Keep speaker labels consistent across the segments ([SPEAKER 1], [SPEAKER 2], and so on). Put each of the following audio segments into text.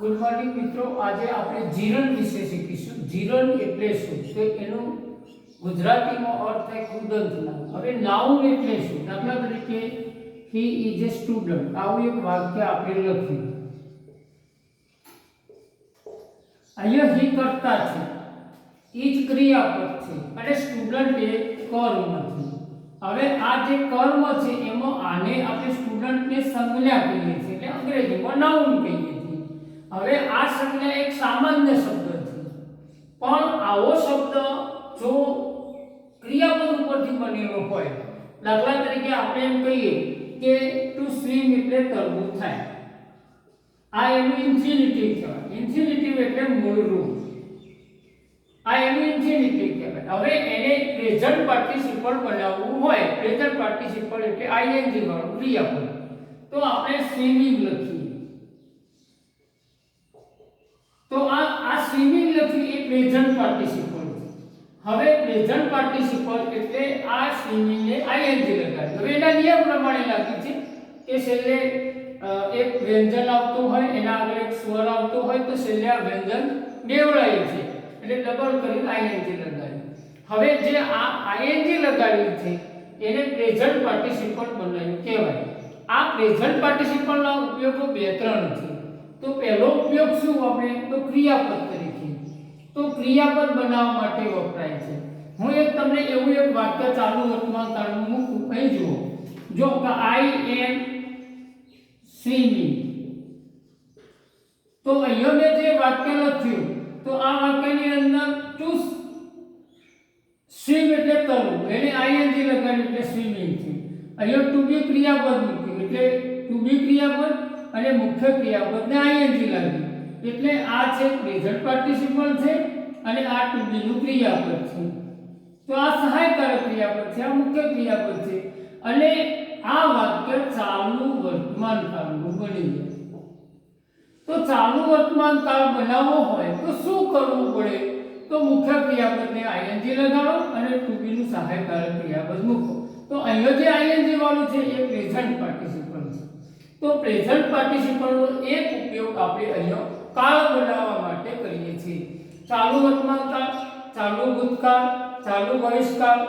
[SPEAKER 1] Good morning મિત્રો, આજે આપણે જીરણ વિશે શીખીશું। જીરણ એટલે શું તો એનો ગુજરાતીમાં અર્થ થાય કુદંત નામ। હવે નાઉન એટલે શું? દાખલા તરીકે હી ઇઝ એ સ્ટુડન્ટ, આવું એક વાક્ય આપણે લખ્યું। અહીંયા હી કર્તા છે, ઇઝ ક્રિયાપદ છે અને સ્ટુડન્ટ એ કર્મ છે। હવે આ જે કર્મ છે એમાં આને આપણે સ્ટુડન્ટને સંજ્ઞા કહીએ છીએ, એટલે અંગ્રેજીમાં નાઉન કહીએ છીએ। હવે આ સંજ્ઞા એક સામાન્ય શબ્દ છે, પણ આવો શબ્દ જો ક્રિયાપદ ઉપરથી બનેલો હોય, દાખલા તરીકે આપણે એમ કહીએ કે ટુ સ્વિમ એટલે તરવું થાય, આ એનું ઇન્ફિનિટિવ કહેવાય। ઇન્ફિનિટિવ એટલે મૂળ રૂપ, આ એનું ઇન્ફિનિટિવ કહેવાય। હવે એને પ્રેઝન્ટ પાર્ટિસિપલ બનાવવું હોય, પ્રેઝન્ટ પાર્ટિસિપલ એટલે આઈએનજી વાળું ક્રિયાપદ, તો આપણે સ્વિમિંગ લખીએ। તો આ સ્વિમિંગ લખ્યું એ પ્રેઝન્ટ પાર્ટિસિપલ છે। હવે પ્રેઝન્ટ પાર્ટિસિપલ એટલે આ સ્વિમિંગ ને આઈએનજી લગાડી। હવે એના નિયમ પ્રમાણે લાગ્યું છે કે છેલ્લે એક વ્યંજન આવતું હોય, એના આગળ એક સ્વર આવતો હોય તો છેલ્લે આ વ્યંજન બેવડાય છે, એટલે ડબલ કરીને આઈએનજી લગાડ્યું। હવે જે આ આઈએનજી લગાડ્યું છે એને પ્રેઝન્ટ પાર્ટિસિપલ બનાવ્યું કહેવાય। આ પ્રેઝન્ટ પાર્ટિસિપલના ઉપયોગો બે ત્રણ છે। તો પહેલો ઉપયોગ શું આપણે તો ક્રિયાપદ તરીકે, તો ક્રિયાપદ બનાવવા માટે વપરાય છે। હું એક તમને એવું એક વાક્ય ચાલુ વર્તમાન કાળનું મૂકું, અહીં જુઓ, જો કે આઈ એમ સ્વિમિંગ, તો અહીંયા મેં જે વાક્ય લખ્યું તો આ વાક્યની અંદર ટુ સ્વિમ એટલે તરવું, એને આઈએનજી લગાડ્યું એટલે સ્વિમિંગ થયું। અહીંયા ટુ બી ક્રિયાપદ મૂક્યું એટલે ટુ બી ક્રિયાપદ અને મુખ્ય ક્રિયાપદને આઈએનજી લાગ્યું, એટલે આ છે પ્રેઝન્ટ પાર્ટિસિપલ છે અને આ ટુ બી નું ક્રિયાપદ છે। તો આ સહાયકારક ક્રિયાપદ છે, આ મુખ્ય ક્રિયાપદ છે અને આ વાક્ય ચાલુ વર્તમાન કાળનું બની જાય। તો ચાલુ વર્તમાન કાળ બનાવવો હોય તો શું કરવું પડે? તો મુખ્ય ક્રિયાપદને આઈએનજી લગાડો અને ટુ બી નું સહાયકારક ક્રિયાપદ મૂકો। તો અહીંયા જે આઈએનજી વાળું છે એ પ્રેઝન્ટ પાર્ટિસિપલ છે। તો પ્રેઝન્ટ પાર્ટિસિપલનો એક ઉપયોગ આપણે અહીંયા કાળ બનાવવા માટે કરીએ છીએ। ચાલુ વર્તમાન કાળ, ચાલુ ભૂતકાળ, ચાલુ ભવિષ્યકાળ,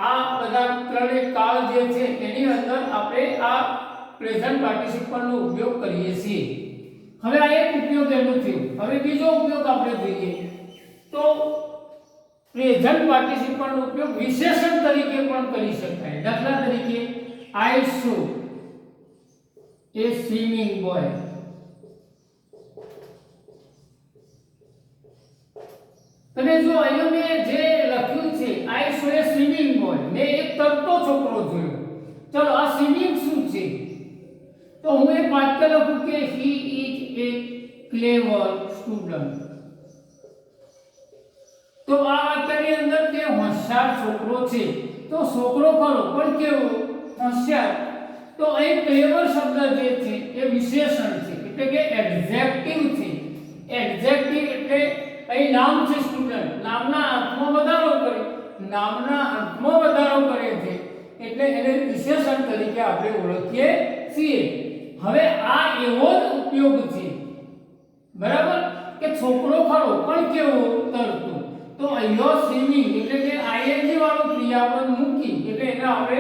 [SPEAKER 1] આ બધા ત્રણેય કાળ જે છે એની અંદર આપણે આ પ્રેઝન્ટ પાર્ટિસિપલનો ઉપયોગ કરીએ છીએ। હવે આ એક ઉપયોગ એનો થયો। હવે બીજો ઉપયોગ આપણે જોઈએ તો પ્રેઝન્ટ પાર્ટિસિપલનો ઉપયોગ વિશેષણ તરીકે પણ કરી શકાય। દાખલા તરીકે આઈ સો એ સ્વિમિંગ બોય, અને જો અહીંયા મેં જે લખ્યું છે આઈ સો એ સ્વિમિંગ બોય, મેં એક તરતો છોકરો જોયો। ચલો આ સ્વિમિંગ શું છે? તો હું એક વાક્ય લખું કે he is A clever student, તો આ વાક્યની અંદર તે હોશિયાર છોકરો છે। તો છોકરો ખરો પણ કેવો? હોશિયાર। તો અહીં ક્લેવર શબ્દ જે છે એ વિશેષણ છે, એટલે કે એડજેક્ટિવ છે। એડજેક્ટિવ એટલે અહીં નામ છે સ્ટુડન્ટ, નામના અર્થમાં વધારો કરે, નામના અર્થમાં વધારો કરે છે એટલે એને વિશેષણ તરીકે આપણે ઓળખીએ છીએ। હવે આ એવો જ ઉપયોગ છે, બરાબર, કે છોકરો ખરો પણ કેવો? તરતો। તો અહીંયા સ્વિમિંગ એટલે કે આઈએનજી વાળું ક્રિયાપદ મૂકી એટલે એને આપણે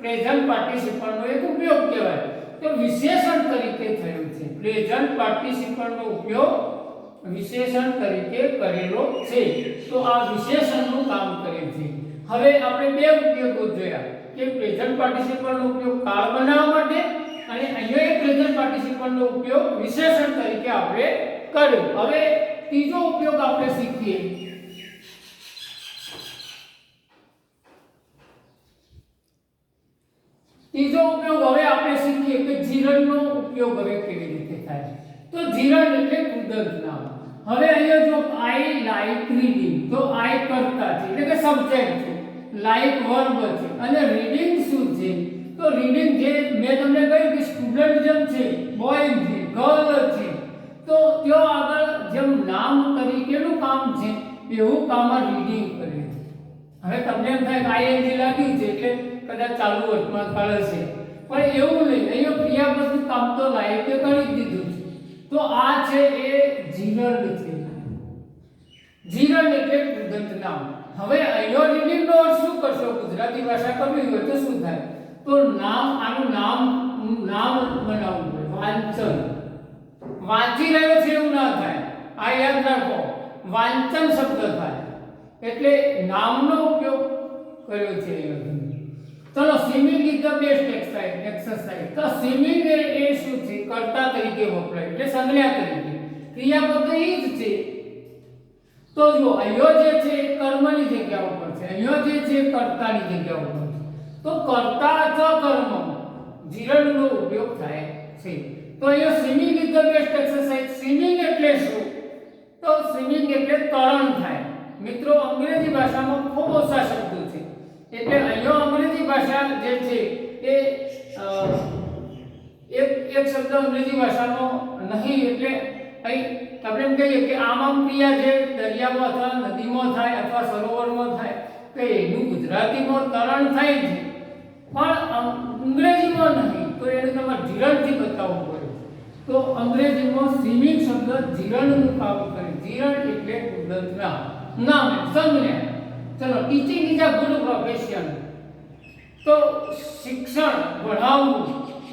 [SPEAKER 1] પ્રેઝન્ટ પાર્ટિસિપલનો એક ઉપયોગ કહેવાય। તો વિશેષણ તરીકે થયું છે, પ્રેઝન્ટ પાર્ટિસિપલનો ઉપયોગ વિશેષણ તરીકે કરેલો છે। તો આ વિશેષણનું કામ કરે છે। હવે આપણે બે ઉપયોગો જોયા કે પ્રેઝન્ટ પાર્ટિસિપલનો ઉપયોગ કાળ બનાવવા માટે અને અહીંયા એક પ્રેઝન્ટ પાર્ટિસિપલનો ઉપયોગ વિશેષણ તરીકે આપણે કર્યો। હવે ત્રીજો ઉપયોગ આપણે શીખીએ। ત્રીજો ઉપયોગ હવે આપણે શીખીએ કે જીરણનો ઉપયોગ હવે કેવી રીતે થાય। તો જીરણ એટલે કુદરત નામ। હવે અહીંયા જો આઈ લાઈક રીડિંગ, તો આઈ કર્તા છે એટલે કે સબ્જેક્ટ છે, લાઈક વર્બ છે અને રીડિંગ શું છે? તો રીડિંગ જે મેં તમને કહ્યું કે સ્ટુડન્ટ જેમ છે, બોય છે, ગર્લ છે, તો ત્યાં આગળ જેમ નામ તરીકેનું કામ છે એવું કામ આ રીડિંગ કરે છે। હવે તમને એમ થાય કે આઈએનજી લાગ્યું છે એટલે કદાચ ચાલુ વર્તમાન કાળ હશે, પણ એવું નહીં। અહીંયા ક્રિયાપદનું કામ તો લાઈકે કરી દીધું છે। તો તો આ છે એ જીરંડ છે. જીરંડ એટલે કૃદંત નામ. હવે અહીંયા રીડિંગ નો અર્થ શું કરશો? ગુજરાતી ભાષા કરવી હોય તો શું થાય? તો નામ, આનું નામ બનાવવું પડે. વાંચન, વાંચી રહ્યો છે એવું ના થાય. આ યાદ રાખો, વાંચન શબ્દ થાય એટલે નામનો ઉપયોગ કર્યો છે. ચલો, swimming is the best exercise. તો સ્વિમિંગ એ શું છે? કર્તા તરીકે વપરાય એટલે સંજ્ઞા તરીકે. ક્રિયાપદ એ જ છે. તો જો અહીંયા જે છે એ કર્મની જગ્યા ઉપર છે, અહીંયા જે છે કર્તાની જગ્યા ઉપર છે. તો કર્તા અથવા કર્મ જીરણનો ઉપયોગ થાય છે. તો અહીંયા swimming is the best exercise. Swimming એટલે શું? તો સ્વિમિંગ એટલે તરણ થાય. મિત્રો, અંગ્રેજી ભાષામાં ખૂબ ઓછા શબ્દો છે એટલે અહીંયા અંગ્રેજી ભાષા જે છે એ એક શબ્દ અંગ્રેજી ભાષામાં નહીં એટલે અહીં આપણે એમ કહીએ કે આમ ક્રિયા જે દરિયામાં અથવા નદીમાં થાય અથવા સરોવરમાં થાય તો એનું ગુજરાતીમાં તરણ થાય છે પણ અંગ્રેજીમાં નહીં. તો એને તમારે જીરણથી બતાવવું પડે. તો અંગ્રેજીમાં સ્વિમિંગ શબ્દ જીરણનું કામ કરે. જીરણ એટલે કૃદંત નામ, સંજ્ઞા. ચલો, teaching is a good profession. તો શિક્ષણ, ભણાવવું,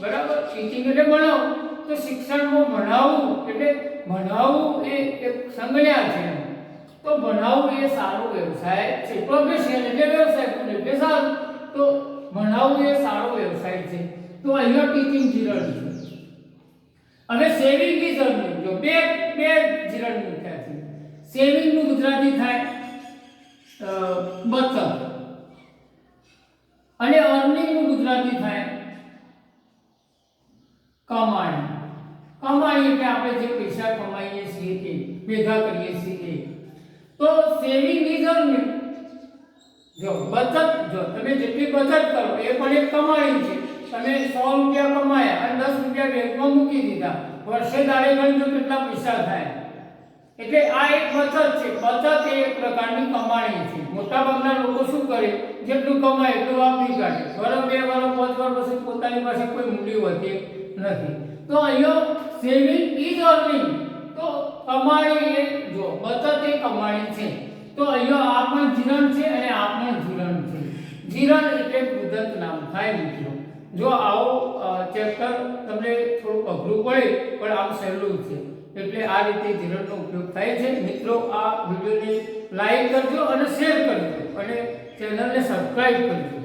[SPEAKER 1] બરાબર. ટીચિંગ એટલે ભણાવવું, તો શિક્ષણમાં ભણાવવું એટલે ભણાવવું એ એક સંજ્ઞા છે. તો ભણાવવું એ સારો વ્યવસાય છે. પ્રોફેશન એટલે વ્યવસાય એટલે સારું. તો ભણાવવું એ સારો વ્યવસાય છે. તો અહીંયા ટીચિંગ જીરણ છે. હવે સેવિંગ ઇઝ અર્નિંગ. જો બે જીરણ મૂક્યા છે. સેવિંગ નું ગુજરાતી થાય બચત અને અર્નિંગ નું ગુજરાતી થાય કમાણી. કમાણી એટલે આપણે જે પૈસા કમાઈએ છીએ એ ભેગા કરીએ છીએ. તો સેવિંગ ઇઝ અર્નિંગ. જો બચત, જો તમે જેટલી બચત કરો એ પણ એક કમાણી છે. તમે 100 રૂપિયા કમાયા અને 10 રૂપિયા બેંકમાં મૂકી દીધા, વર્ષે દાડે ગણજો કેટલા પૈસા થાય. એટલે આ એક બચત છે. બચત એ એક પ્રકારની કમાણી છે. મોટાભાગના લોકો શું કરે? જેટલું કમાય એટલું વાપરી કાઢે. વર્ષ, 2 વર્ષ, 5 વર્ષ પછી પોતાની પાસે કોઈ મૂડી હોતી નથી. તો અહીંયા સેવિંગ ઇઝ અર્નિંગ. તો કમાણી એ જો બચત એ કમાણી છે. તો અહીંયા આ પણ જીરણ છે અને આ પણ જીરણ છે. જીરણ એટલે કૃદંત નામ થાય. મિત્રો, જો આવો ચેપ્ટર તમને થોડું અઘરું પડે પણ આમ સહેલું છે એટલે આ રીતે જીરણનો ઉપયોગ થાય છે. મિત્રો, આ વિડિયોને લાઈક કરજો અને શેર કરજો અને ચેનલને સબસ્ક્રાઇબ કરજો.